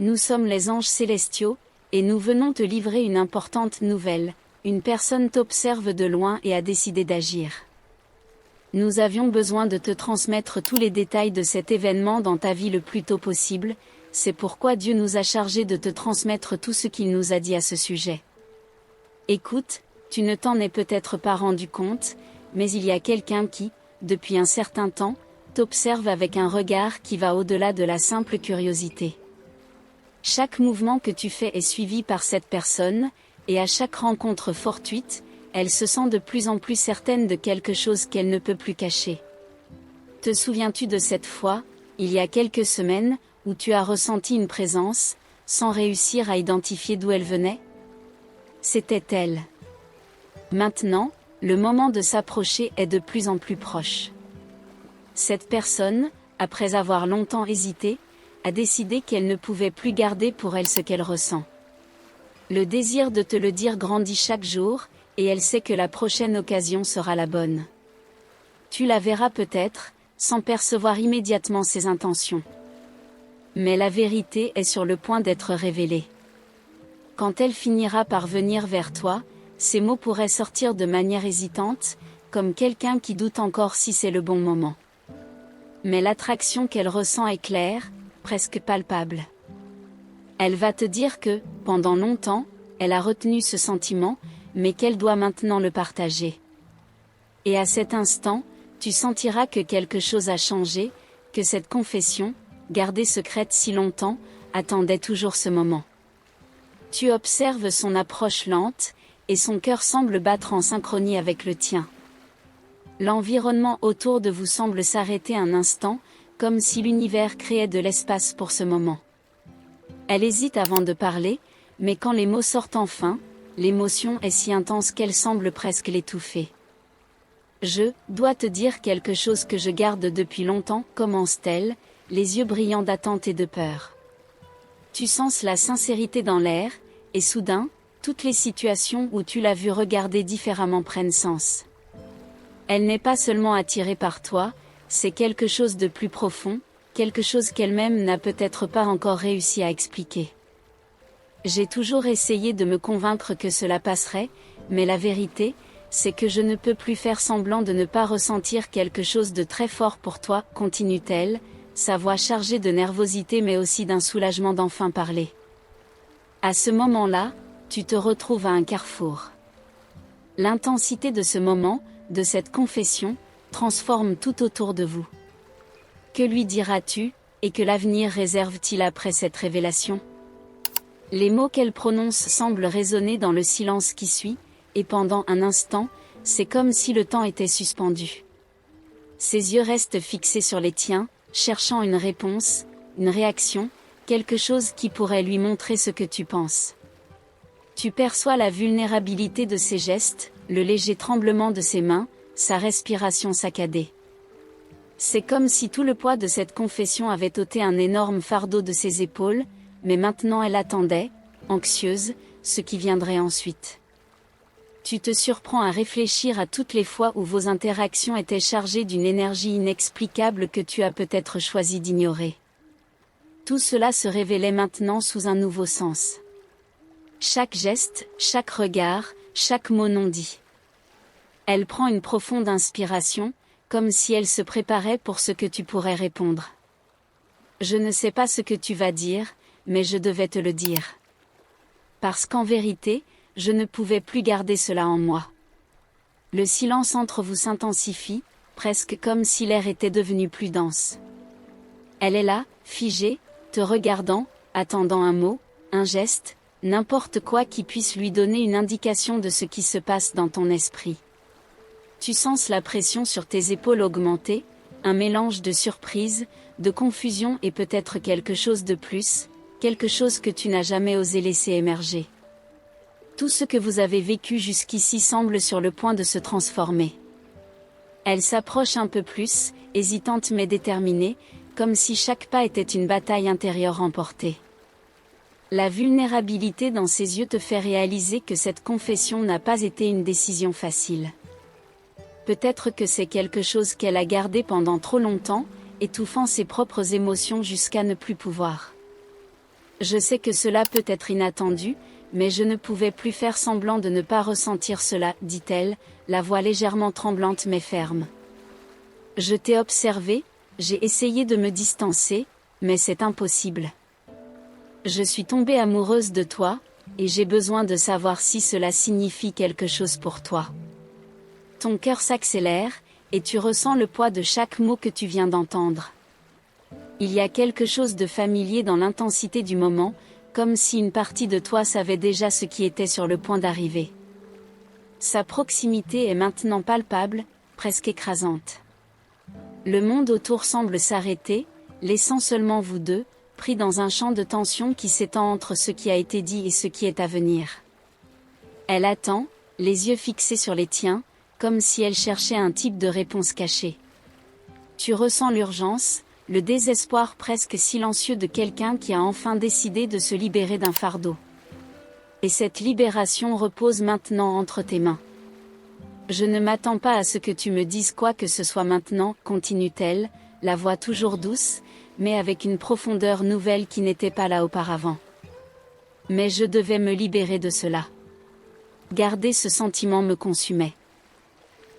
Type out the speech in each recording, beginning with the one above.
Nous sommes les anges célestiaux, et nous venons te livrer une importante nouvelle. Une personne t'observe de loin et a décidé d'agir. Nous avions besoin de te transmettre tous les détails de cet événement dans ta vie le plus tôt possible, c'est pourquoi Dieu nous a chargés de te transmettre tout ce qu'il nous a dit à ce sujet. Écoute, tu ne t'en es peut-être pas rendu compte, mais il y a quelqu'un qui, depuis un certain temps, t'observe avec un regard qui va au-delà de la simple curiosité. Chaque mouvement que tu fais est suivi par cette personne, et à chaque rencontre fortuite, elle se sent de plus en plus certaine de quelque chose qu'elle ne peut plus cacher. Te souviens-tu de cette fois, il y a quelques semaines, où tu as ressenti une présence, sans réussir à identifier d'où elle venait? C'était elle. Maintenant, le moment de s'approcher est de plus en plus proche. Cette personne, après avoir longtemps hésité, a décidé qu'elle ne pouvait plus garder pour elle ce qu'elle ressent. Le désir de te le dire grandit chaque jour, et elle sait que la prochaine occasion sera la bonne. Tu la verras peut-être, sans percevoir immédiatement ses intentions. Mais la vérité est sur le point d'être révélée. Quand elle finira par venir vers toi, ces mots pourraient sortir de manière hésitante, comme quelqu'un qui doute encore si c'est le bon moment. Mais l'attraction qu'elle ressent est claire, presque palpable. Elle va te dire que, pendant longtemps, elle a retenu ce sentiment, mais qu'elle doit maintenant le partager. Et à cet instant, tu sentiras que quelque chose a changé, que cette confession, gardée secrète si longtemps, attendait toujours ce moment. Tu observes son approche lente, et son cœur semble battre en synchronie avec le tien. L'environnement autour de vous semble s'arrêter un instant, comme si l'univers créait de l'espace pour ce moment. Elle hésite avant de parler, mais quand les mots sortent enfin, l'émotion est si intense qu'elle semble presque l'étouffer. Je dois te dire quelque chose que je garde depuis longtemps, commence-t-elle, les yeux brillants d'attente et de peur. Tu sens la sincérité dans l'air, et soudain, toutes les situations où tu l'as vue regarder différemment prennent sens. Elle n'est pas seulement attirée par toi, c'est quelque chose de plus profond, quelque chose qu'elle-même n'a peut-être pas encore réussi à expliquer. J'ai toujours essayé de me convaincre que cela passerait, mais la vérité, c'est que je ne peux plus faire semblant de ne pas ressentir quelque chose de très fort pour toi, continue-t-elle, sa voix chargée de nervosité mais aussi d'un soulagement d'enfin parler. À ce moment-là, tu te retrouves à un carrefour. L'intensité de ce moment, de cette confession, transforme tout autour de vous. Que lui diras-tu, et que l'avenir réserve-t-il après cette révélation? Les mots qu'elle prononce semblent résonner dans le silence qui suit, et pendant un instant, c'est comme si le temps était suspendu. Ses yeux restent fixés sur les tiens, cherchant une réponse, une réaction, quelque chose qui pourrait lui montrer ce que tu penses. Tu perçois la vulnérabilité de ses gestes, le léger tremblement de ses mains, sa respiration saccadée. C'est comme si tout le poids de cette confession avait ôté un énorme fardeau de ses épaules, mais maintenant elle attendait, anxieuse, ce qui viendrait ensuite. Tu te surprends à réfléchir à toutes les fois où vos interactions étaient chargées d'une énergie inexplicable que tu as peut-être choisi d'ignorer. Tout cela se révélait maintenant sous un nouveau sens. Chaque geste, chaque regard, chaque mot non dit. Elle prend une profonde inspiration, comme si elle se préparait pour ce que tu pourrais répondre. Je ne sais pas ce que tu vas dire, mais je devais te le dire. Parce qu'en vérité, je ne pouvais plus garder cela en moi. Le silence entre vous s'intensifie, presque comme si l'air était devenu plus dense. Elle est là, figée, te regardant, attendant un mot, un geste, n'importe quoi qui puisse lui donner une indication de ce qui se passe dans ton esprit. Tu sens la pression sur tes épaules augmenter, un mélange de surprise, de confusion et peut-être quelque chose de plus, quelque chose que tu n'as jamais osé laisser émerger. Tout ce que vous avez vécu jusqu'ici semble sur le point de se transformer. Elle s'approche un peu plus, hésitante mais déterminée, comme si chaque pas était une bataille intérieure remportée. La vulnérabilité dans ses yeux te fait réaliser que cette confession n'a pas été une décision facile. Peut-être que c'est quelque chose qu'elle a gardé pendant trop longtemps, étouffant ses propres émotions jusqu'à ne plus pouvoir. Je sais que cela peut être inattendu, mais je ne pouvais plus faire semblant de ne pas ressentir cela, dit-elle, la voix légèrement tremblante mais ferme. Je t'ai observé, j'ai essayé de me distancer, mais c'est impossible. Je suis tombée amoureuse de toi, et j'ai besoin de savoir si cela signifie quelque chose pour toi. Ton cœur s'accélère, et tu ressens le poids de chaque mot que tu viens d'entendre. Il y a quelque chose de familier dans l'intensité du moment, comme si une partie de toi savait déjà ce qui était sur le point d'arriver. Sa proximité est maintenant palpable, presque écrasante. Le monde autour semble s'arrêter, laissant seulement vous deux, pris dans un champ de tension qui s'étend entre ce qui a été dit et ce qui est à venir. Elle attend, les yeux fixés sur les tiens, comme si elle cherchait un type de réponse cachée. Tu ressens l'urgence, le désespoir presque silencieux de quelqu'un qui a enfin décidé de se libérer d'un fardeau. Et cette libération repose maintenant entre tes mains. Je ne m'attends pas à ce que tu me dises quoi que ce soit maintenant, continue-t-elle, la voix toujours douce, mais avec une profondeur nouvelle qui n'était pas là auparavant. Mais je devais me libérer de cela. Garder ce sentiment me consumait.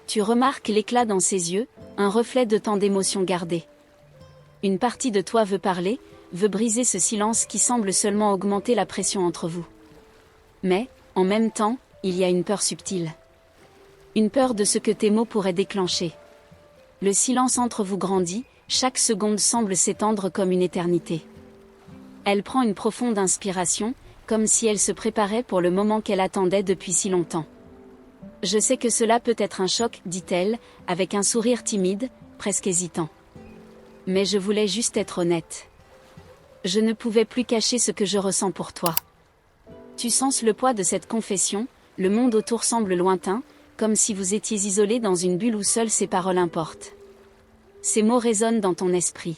Tu remarques l'éclat dans ses yeux, un reflet de tant d'émotions gardées. Une partie de toi veut parler, veut briser ce silence qui semble seulement augmenter la pression entre vous. Mais, en même temps, il y a une peur subtile. Une peur de ce que tes mots pourraient déclencher. Le silence entre vous grandit, chaque seconde semble s'étendre comme une éternité. Elle prend une profonde inspiration, comme si elle se préparait pour le moment qu'elle attendait depuis si longtemps. Je sais que cela peut être un choc, dit-elle, avec un sourire timide, presque hésitant. Mais je voulais juste être honnête. Je ne pouvais plus cacher ce que je ressens pour toi. Tu sens le poids de cette confession, le monde autour semble lointain, comme si vous étiez isolé dans une bulle où seules ces paroles importent. Ces mots résonnent dans ton esprit.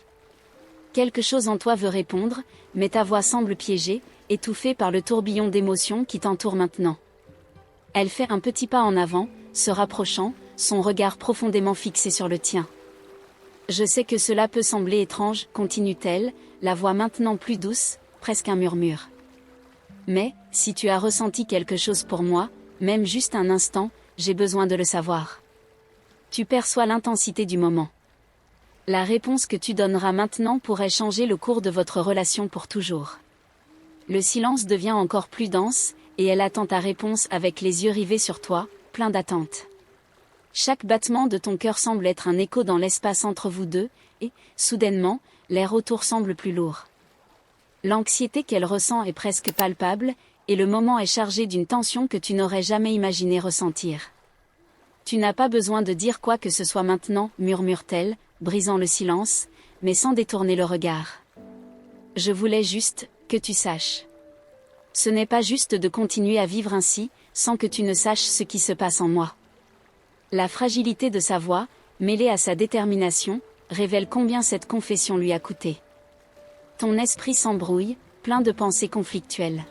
Quelque chose en toi veut répondre, mais ta voix semble piégée, étouffée par le tourbillon d'émotions qui t'entoure maintenant. Elle fait un petit pas en avant, se rapprochant, son regard profondément fixé sur le tien. Je sais que cela peut sembler étrange, continue-t-elle, la voix maintenant plus douce, presque un murmure. Mais, si tu as ressenti quelque chose pour moi, même juste un instant, j'ai besoin de le savoir. Tu perçois l'intensité du moment. La réponse que tu donneras maintenant pourrait changer le cours de votre relation pour toujours. Le silence devient encore plus dense, et elle attend ta réponse avec les yeux rivés sur toi, plein d'attente. Chaque battement de ton cœur semble être un écho dans l'espace entre vous deux, et, soudainement, l'air autour semble plus lourd. L'anxiété qu'elle ressent est presque palpable, et le moment est chargé d'une tension que tu n'aurais jamais imaginé ressentir. Tu n'as pas besoin de dire quoi que ce soit maintenant, murmure-t-elle, brisant le silence, mais sans détourner le regard. Je voulais juste que tu saches. Ce n'est pas juste de continuer à vivre ainsi, sans que tu ne saches ce qui se passe en moi. La fragilité de sa voix, mêlée à sa détermination, révèle combien cette confession lui a coûté. Ton esprit s'embrouille, plein de pensées conflictuelles.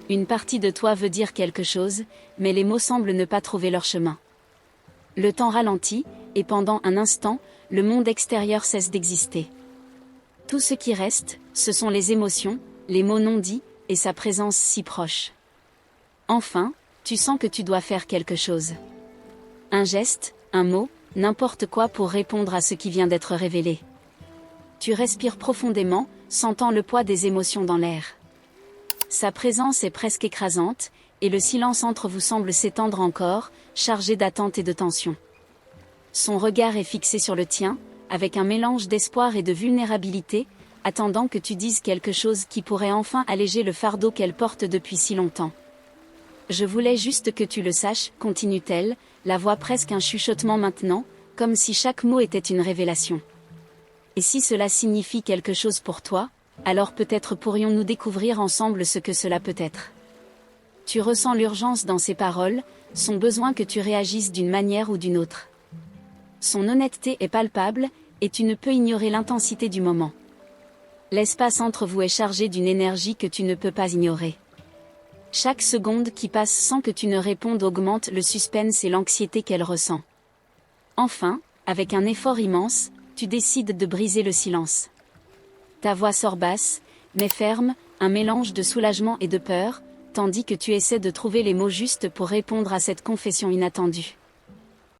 Une partie de toi veut dire quelque chose, mais les mots semblent ne pas trouver leur chemin. Le temps ralentit, et pendant un instant, le monde extérieur cesse d'exister. Tout ce qui reste, ce sont les émotions, les mots non dits, et sa présence si proche. Enfin, tu sens que tu dois faire quelque chose. Un geste, un mot, n'importe quoi pour répondre à ce qui vient d'être révélé. Tu respires profondément, sentant le poids des émotions dans l'air. Sa présence est presque écrasante, et le silence entre vous semble s'étendre encore, chargé d'attente et de tension. Son regard est fixé sur le tien, avec un mélange d'espoir et de vulnérabilité, attendant que tu dises quelque chose qui pourrait enfin alléger le fardeau qu'elle porte depuis si longtemps. Je voulais juste que tu le saches, continue-t-elle, la voix presque un chuchotement maintenant, comme si chaque mot était une révélation. Et si cela signifie quelque chose pour toi, alors peut-être pourrions-nous découvrir ensemble ce que cela peut être. Tu ressens l'urgence dans ses paroles, son besoin que tu réagisses d'une manière ou d'une autre. Son honnêteté est palpable, et tu ne peux ignorer l'intensité du moment. L'espace entre vous est chargé d'une énergie que tu ne peux pas ignorer. Chaque seconde qui passe sans que tu ne répondes augmente le suspense et l'anxiété qu'elle ressent. Enfin, avec un effort immense, tu décides de briser le silence. Ta voix sort basse, mais ferme, un mélange de soulagement et de peur, tandis que tu essaies de trouver les mots justes pour répondre à cette confession inattendue.